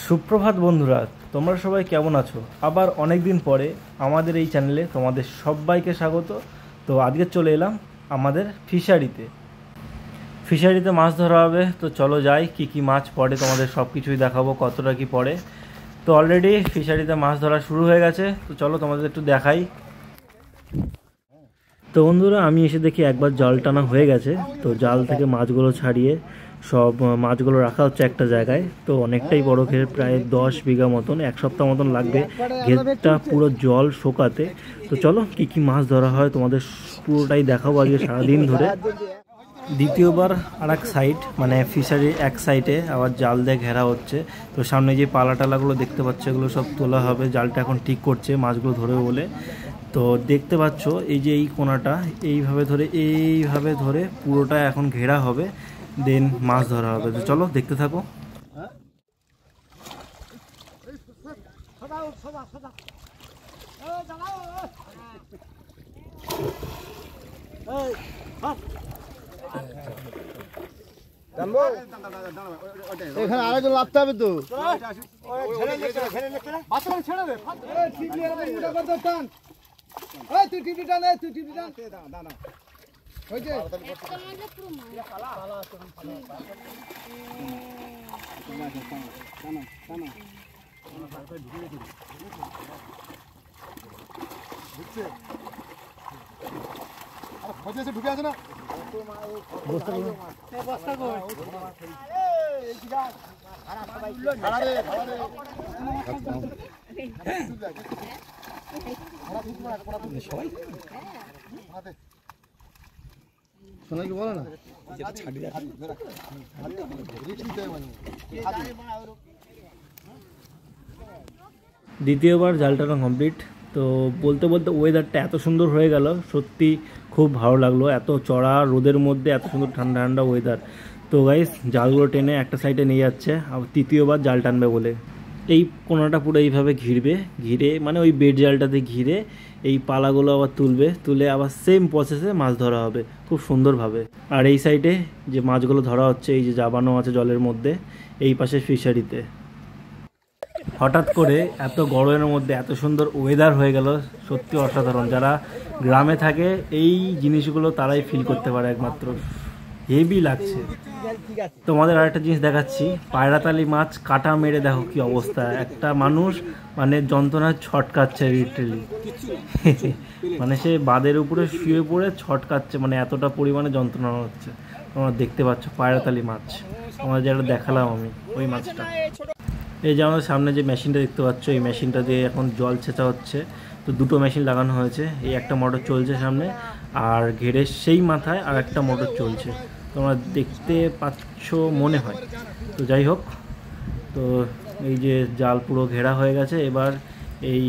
সুপ্রভাত বন্ধুরা, তোমরা সবাই কেমন আছো? আবার অনেক দিন পরে আমাদের এই চ্যানেলে তোমাদের সবাইকে স্বাগত। তো আজকে চলে এলাম আমাদের ফিশারিতে মাছ ধরা হবে। তো চলো যাই, কি মাছ পড়ে তোমাদের সব কিছুই দেখাবো, কতটা কি পড়ে। তো অলরেডি ফিশারিতে মাছ ধরা শুরু হয়ে গেছে, তো চলো তোমাদের একটু দেখাই। তো বন্ধুরা, আমি এসে দেখি একবার জাল টানা হয়ে গেছে। তো জাল থেকে মাছগুলো ছাড়িয়ে সব মাছগুলো রাখা হচ্ছে একটা জায়গায়। তো অনেকটাই বড় ঘের, প্রায় 10 বিঘা মতন, 1 সপ্তাহ মতন লাগবে ঘেরটা পুরো জল শোকাতে। তো চলো কি মাছ ধরা হয় তোমাদের পুরোটাই দেখাবো আজকে সারাদিন ধরে। দ্বিতীয়বার আর এক সাইড, মানে ফিশারির এক সাইডে আবার জাল দিয়ে ঘেরা হচ্ছে। তো সামনে যে পালা টালাগুলো দেখতে পাচ্ছ, এগুলো সব তোলা হবে। জালটা এখন ঠিক করছে মাছগুলো ধরবে বলে। তো দেখতে পাচ্ছ এই যে এই কোনাটা এইভাবে ধরে পুরোটা এখন ঘেরা হবে, দেন মাছ ধরা হবে। তো চলো দেখতে থাকো। এখানে আরেকজন লাভতে হবে তো। ঢুকে আছে না শোনা কি বলে না। দ্বিতীয়বার জাল টানা কমপ্লিট। তো বলতে বলতে ওয়েদারটা এত সুন্দর হয়ে গেল, সত্যি খুব ভালো লাগলো। এত চড়া রোদের মধ্যে এত সুন্দর ঠান্ডা ঠান্ডা ওয়েদার। তো গাইস, জালগুলো টেনে একটা সাইডে নিয়ে যাচ্ছে, আবার তৃতীয়বার জাল টানবে বলে। এই কোনাটা পুরো এইভাবে ঘিরে মানে ওই বেড জালটাতে ঘিরে এই পালাগুলো আবার তুলে আবার সেম প্রসেসে মাছ ধরা হবে খুব সুন্দরভাবে। আর এই সাইডে যে মাছগুলো ধরা হচ্ছে, এই যে জাবানো আছে জলের মধ্যে, এই পাশে ফিশারিতে। হঠাৎ করে এত গরমের মধ্যে এত সুন্দর ওয়েদার হয়ে গেল, সত্যি অসাধারণ। যারা গ্রামে থাকে এই জিনিসগুলো তারাই ফিল করতে পারে একমাত্র। হেভি লাগছে। তোমাদের আরেকটা জিনিস দেখাচ্ছি, পায়রাতালি মাছ কাটা মেরে দেখো কি অবস্থা। একটা মানুষ মানে যন্ত্রণায় ছটকাচ্ছে লিটারেলি। মানে সে বাঁধের উপরে শুয়ে পড়ে ছটকাচ্ছে, মানে এতটা পরিমাণে যন্ত্রণা হচ্ছে। তোমরা দেখতে পাচ্ছ পায়রাতালি মাছ, তোমাদের যেটা দেখালাম আমি, ওই মাছটা। এই যে আমাদের সামনে যে মেশিনটা দেখতে পাচ্ছ, এই মেশিনটা দিয়ে এখন জল ছেঁচা হচ্ছে। তো দুটো মেশিন লাগানো হয়েছে, এই একটা মোটর চলছে সামনে, আর ঘেরের সেই মাথায় আর একটা মোটর চলছে। তোমরা দেখতে পাচ্ছ মনে হয়। তো যাই হোক, তো এই যে জাল পুরো ঘেরা হয়ে গেছে, এবার এই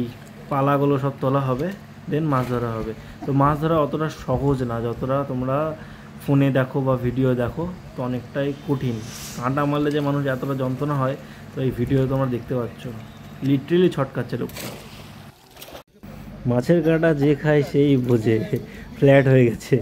পালাগুলো সব তোলা হবে, দেন মাছ ধরা হবে। তো মাছ ধরা অতটা সহজ না যতটা তোমরা ফোনে দেখো বা ভিডিও দেখো, তো অনেকটাই কঠিন। কাঁটা মারলে যে মানুষ এতটা যন্ত্রণা হয়, তো এই ভিডিও তোমরা দেখতে পাচ্ছ, লিটারেলি ছটকাচ্ছে লোকটা। মাছের কাঁটা যে খায় সেই বোঝে, ফ্ল্যাট হয়ে গেছে।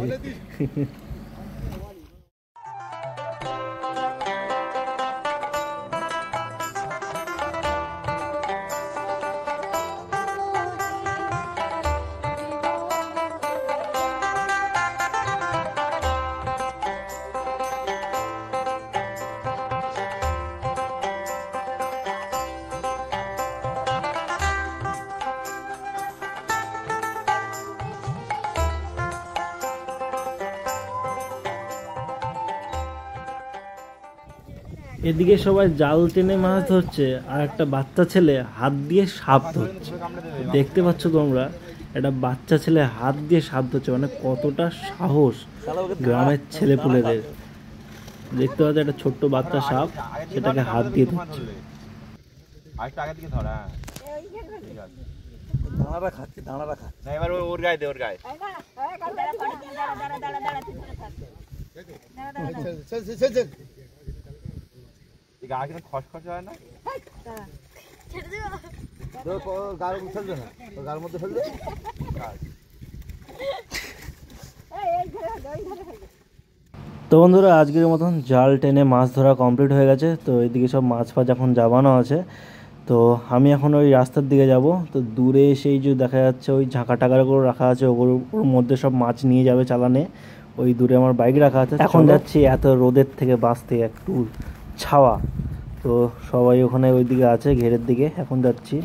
এদিকে সবাই জাল টেনে মাছ ধরছে, আর একটা বাচ্চা ছেলে হাত দিয়ে সাপ ধরছে। দেখতে পাচ্ছ তোমরা, একটা বাচ্চা ছেলে হাত দিয়ে সাপ ধরছে, মানে কতটা সাহস গ্রামের ছেলেপুলেদের। দেখতে পাচ্ছ একটা ছোট্ট বাচ্চা সাপ, সেটাকে হাত দিয়ে ধরছে। গা কিনা খসখসে হয় না, গার ফেলবে না, গার মধ্যে ফেলবে। তো বন্ধুরা আজকের মতন জাল টেনে মাছ ধরা কমপ্লিট হয়ে গেছে। তো এইদিকে সব মাছ ফাছ এখন জাবানো আছে। তো আমি এখন ওই রাস্তার দিকে যাব। তো দূরে সেই যে দেখা যাচ্ছে ওই ঝাঁকা টাকাগুলো রাখা আছে, ওর মধ্যে সব মাছ নিয়ে যাবে চালানে। ওই দূরে আমার বাইক রাখা আছে। এখন যাচ্ছি এত রোদের থেকে বাঁচতে একটু ছাওয়া। তো সবাই ওখানে ওই দিকে আছে ঘেরের দিকে। এখন যাচ্ছি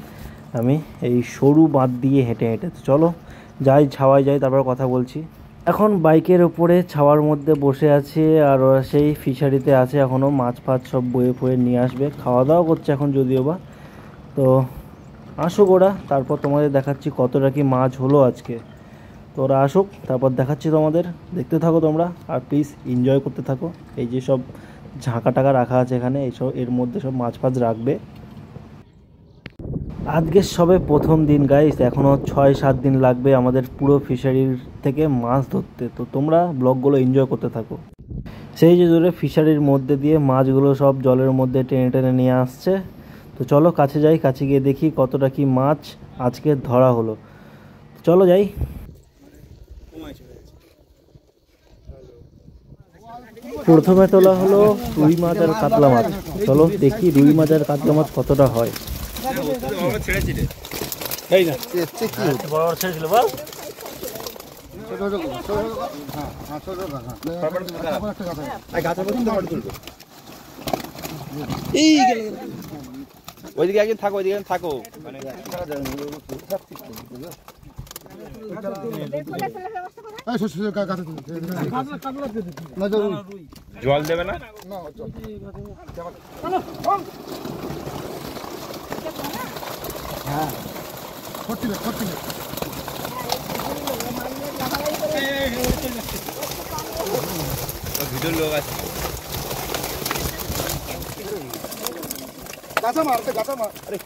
আমি এই সরু বাঁধ দিয়ে হেঁটে হেঁটে। তো চলো যাই, ছাওয়ায় যাই, তারপর কথা বলছি। এখন বাইকের ওপরে ছাওয়ার মধ্যে বসে আছে, আর ওরা সেই ফিশারিতে আছে এখনও। মাছ ফাছ সব বয়ে ফয়ে নিয়ে আসবে, খাওয়া দাওয়া করছে এখন যদিও বা। তো আসুক ওরা, তারপর তোমাদের দেখাচ্ছি কতটা কি মাছ হলো আজকে। তো ওরা আসুক, তারপর দেখাচ্ছি তোমাদের। দেখতে থাকো তোমরা, আর প্লিজ এনজয় করতে থাকো। এই যে সব ঝাঁকা টাকা রাখা আছে এখানে, এইসব এর মধ্যে সব মাছ ফাছ রাখবে। আজকে সবে প্রথম দিন গাইস, এখনও 6-7 দিন লাগবে আমাদের পুরো ফিশারির থেকে মাছ ধরতে। তো তোমরা ব্লগগুলো এনজয় করতে থাকো। সেই যে দূরে ফিশারির মধ্যে দিয়ে মাছগুলো সব জলের মধ্যে টেনে টেনে নিয়ে আসছে। তো চলো কাছে যাই, কাছে গিয়ে দেখি কতটা কি মাছ আজকে ধরা হলো। চলো যাই। প্রথমে তোলা হলো রুই মাছ আর কাতলা মাছ। চলো দেখি রুই মাছ আর কাতলা মাছ কতটা হয়। ওইদিকে একদিন থাকো, ওইদিকে থাকো, মানে জল দেবে না। হ্যাঁ ভিতর লোক আছে। গাছা মার, গাছা মার। আরে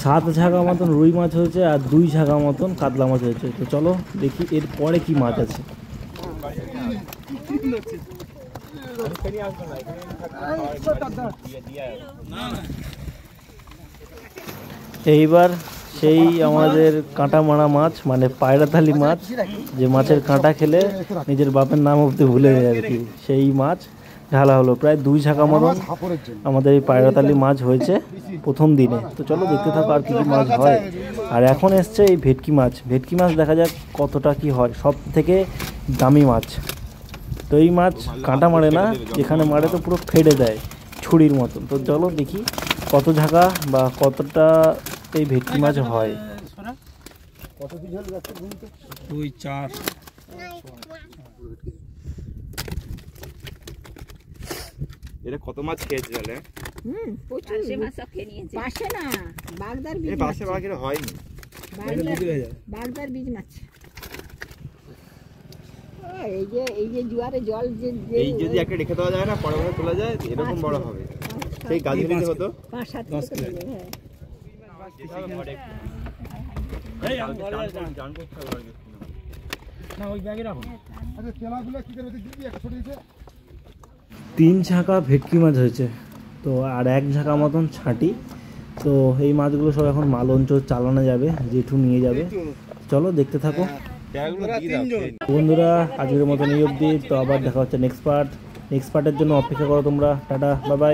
সাত ঝাঁকা মতন রুই মাছ হয়েছে আর 2 ঝাঁকা মতন কাতলা মাছ হয়েছে। তো চলো দেখি এর পরে কি মাছ আছে। এইবার সেই আমাদের কাঁটা মারা মাছ, মানে পায়রাথালি মাছ, যে মাছের কাঁটা খেলে নিজের বাপের নাম অবধি ভুলে যায় আর কি, সেই মাছ ঢালা হলো। প্রায় 2 ঝাঁকা মতন আমাদের এই পায়রাতালি মাছ হয়েছে প্রথম দিনে। তো চলো দেখতে থাকো আর কী কী মাছ হয়। আর এখন এসছে এই ভেটকি মাছ। ভেটকি মাছ দেখা যাক কতটা কি হয়, সব থেকে দামি মাছ। তো এই মাছ কাঁটা মারে না, যেখানে মারে তো পুরো ফেড়ে দেয় ছুরির মতন। তো চলো দেখি কত ঝাঁকা বা কতটা এই ভেটকি মাছ হয়। 2, 4 এটা কত মাছ খেয়েছে তাহলে? প্রচুর মাছ সব খেয়ে নিয়েছে। পাশে না, বাগদার বীজ। এই পাশে বাকিরা হয়নি। বাগদার বীজ মাছ। এই যে জোয়ারে জল যে এই যদি একটা রেখে দেওয়া যায় না, পরে পরে তোলা যায়, এরকম বড় হবে। সেই গাছগুলিতে হতো 5-7 কিলো। হ্যাঁ এই আমি জান করতে হবে না, ওই ব্যাগে রাখো। আচ্ছা তেলাগুলো কি করে দিবি? একটা ছোট দিছে 3 ঝাঁকা ভেটকি মাছ হয়েছে। তো আর 1 ঝাঁকা মতন ছাঁটি। তো এই মাছগুলো সব এখন মাল অঞ্চল চালানো যাবে, জেঠু নিয়ে যাবে। চলো দেখতে থাকো বন্ধুরা। আজকের মতন এই অবধি। তো আবার দেখা হচ্ছে নেক্সট পার্টের জন্য অপেক্ষা করো তোমরা। Tata, bye bye.